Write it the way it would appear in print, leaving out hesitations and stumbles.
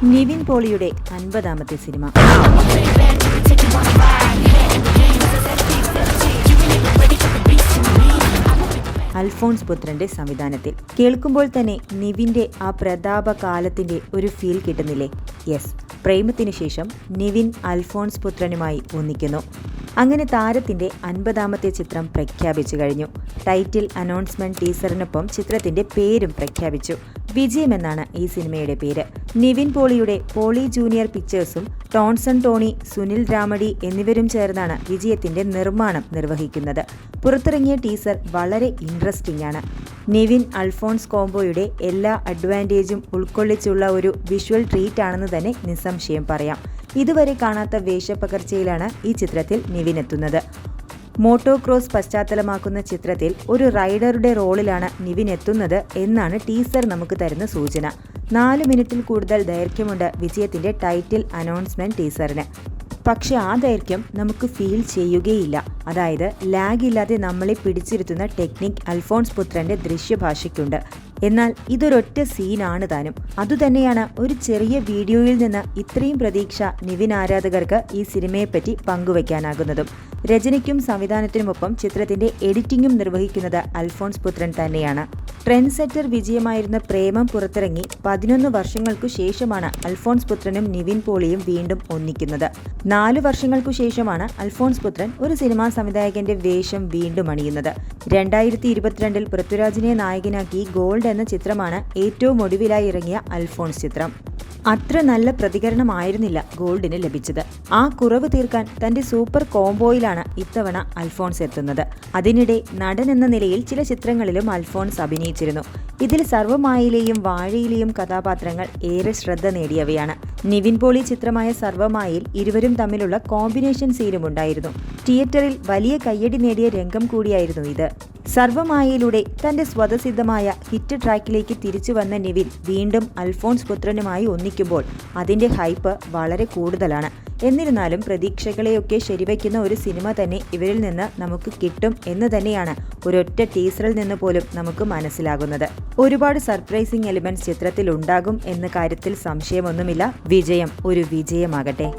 നിവിൻ പോളിയുടെ 50ാമത്തെ സിനിമ. അൽഫോൺസ് പുത്രന്റെ സംവിധാനത്തിൽ. കേൾക്കുമ്പോൾ തന്നെ നിവിന്റെ ആ പ്രതാപകാലത്തിന്റെ ഒരു ഫീൽ കിട്ടുന്നില്ലേ? യെസ്, പ്രേമത്തിനു ശേഷം നിവിൻ അൽഫോൺസ് പുത്രനുമായി ഒന്നിക്കുന്നു. അങ്ങനെ താരത്തിന്റെ 50ാമത്തെ ചിത്രം പ്രഖ്യാപിച്ചു കഴിഞ്ഞു. ടൈറ്റിൽ അനൗൺസ്മെന്റ് ടീസറിനൊപ്പം ചിത്രത്തിന്റെ പേരും പ്രഖ്യാപിച്ചു. വിജയം എന്നാണ് ഈ സിനിമയുടെ പേര്. നിവിൻ പോളിയുടെ പോളി ജൂനിയർ പിക്ചേഴ്സും ടോൺസൺ ടോണി, സുനിൽ രാമടി എന്നിവരും ചേർന്നാണ് വിജയത്തിന്റെ നിർമ്മാണം നിർവഹിക്കുന്നത്. പുറത്തിറങ്ങിയ ടീസർ വളരെ ഇൻട്രസ്റ്റിംഗ് ആണ്. നിവിൻ അൽഫോൺസ് കോംബോയുടെ എല്ലാ അഡ്വാൻറ്റേജും ഉൾക്കൊള്ളിച്ചുള്ള ഒരു വിഷ്വൽ ട്രീറ്റ് ആണെന്ന് തന്നെ നിസ്സംശയം പറയാം. ഇതുവരെ കാണാത്ത വേഷപ്പകർച്ചയിലാണ് ഈ ചിത്രത്തിൽ നിവിൻ എത്തുന്നത്. മോട്ടോക്രോസ് പശ്ചാത്തലമാക്കുന്ന ചിത്രത്തിൽ ഒരു റൈഡറുടെ റോളിലാണ് നിവിൻ എത്തുന്നത് എന്നാണ് ടീസർ നമുക്ക് തരുന്ന സൂചന. 4 മിനിറ്റിൽ കൂടുതൽ ദൈർഘ്യമുണ്ട് വിജയത്തിന്റെ ടൈറ്റിൽ അനൗൺസ്മെന്റ് ടീസറിന്. പക്ഷെ ആ ദൈർഘ്യം നമുക്ക് ഫീൽ ചെയ്യുകയില്ല. അതായത് ലാഗ് ഇല്ലാതെ നമ്മളെ പിടിച്ചിരുത്തുന്ന ടെക്നിക് അൽഫോൺസ് പുത്രന്റെ ദൃശ്യഭാഷയ്ക്കുണ്ട്. എന്നാൽ ഇതൊരൊറ്റ സീനാണ് താനും. അതുതന്നെയാണ് ഒരു ചെറിയ വീഡിയോയിൽ നിന്ന് ഇത്രയും പ്രതീക്ഷ നിവിൻ ആരാധകർക്ക് ഈ സിനിമയെപ്പറ്റി പങ്കുവയ്ക്കാനാകുന്നതും. രചനയ്ക്കും സംവിധാനത്തിനുമൊപ്പം ചിത്രത്തിന്റെ എഡിറ്റിംഗും നിർവഹിക്കുന്നത് അൽഫോൺസ് പുത്രൻ തന്നെയാണ്. ട്രെൻഡ് സെറ്റർ വിജയമായിരുന്ന പ്രേമം പുറത്തിറങ്ങി 11 വർഷങ്ങൾക്കു ശേഷമാണ് അൽഫോൺസ് പുത്രനും നിവിൻ പോളിയും വീണ്ടും ഒന്നിക്കുന്നത്. 4 വർഷങ്ങൾക്കു ശേഷമാണ് അൽഫോൺസ് പുത്രൻ ഒരു സിനിമാ സംവിധായകന്റെ വേഷം വീണ്ടും അണിയുന്നത്. 2022 പൃഥ്വിരാജിനെ നായകനാക്കി ഗോൾഡ് എന്ന ചിത്രമാണ് ഏറ്റവും ഒടുവിലായി ഇറങ്ങിയ അൽഫോൺസ് ചിത്രം. അത്ര നല്ല പ്രതികരണമായിരുന്നില്ല ഗോൾഡിന് ലഭിച്ചത്. ആ കുറവ് തീർക്കാൻ തന്റെ സൂപ്പർ കോംബോയിലാണ് ഇത്തവണ അൽഫോൺസ് എത്തുന്നത്. അതിനിടെ നടൻ എന്ന നിലയിൽ ചില ചിത്രങ്ങളിലും അൽഫോൺസ് അഭിനയിച്ചിരുന്നു. ഇതിൽ സർവ്വമായിലെയും വാഴയിലെയും കഥാപാത്രങ്ങൾ ഏറെ ശ്രദ്ധ നേടിയവയാണ്. നിവിൻ പോളി ചിത്രമായ സർവ്വമായിൽ ഇരുവരും തമ്മിലുള്ള കോമ്പിനേഷൻ സീനും ഉണ്ടായിരുന്നു. തിയേറ്ററിൽ വലിയ കയ്യടി നേടിയ രംഗം കൂടിയായിരുന്നു ഇത്. സർവ്വമായയിലൂടെ തന്റെ സ്വതസിദ്ധമായ ഹിറ്റ് ട്രാക്കിലേക്ക് തിരിച്ചു വന്ന നിവിൻ വീണ്ടും അൽഫോൺസ് പുത്രനുമായി ഒന്നിക്കുമ്പോൾ അതിന്റെ ഹൈപ്പ് വളരെ കൂടുതലാണ്. എന്നിരുന്നാലും പ്രതീക്ഷകളെയൊക്കെ ശരിവയ്ക്കുന്ന ഒരു സിനിമ തന്നെ ഇവരിൽ നിന്ന് നമുക്ക് കിട്ടും എന്ന് തന്നെയാണ് ഒരൊറ്റ ടീസറിൽ നിന്ന് പോലും നമുക്ക് മനസ്സിലാകുന്നത്. ഒരുപാട് സർപ്രൈസിംഗ് എലിമെന്റ്സ് ചിത്രത്തിൽ ഉണ്ടാകും എന്ന കാര്യത്തിൽ സംശയമൊന്നുമില്ല. വിജയം ഒരു വിജയമാകട്ടെ.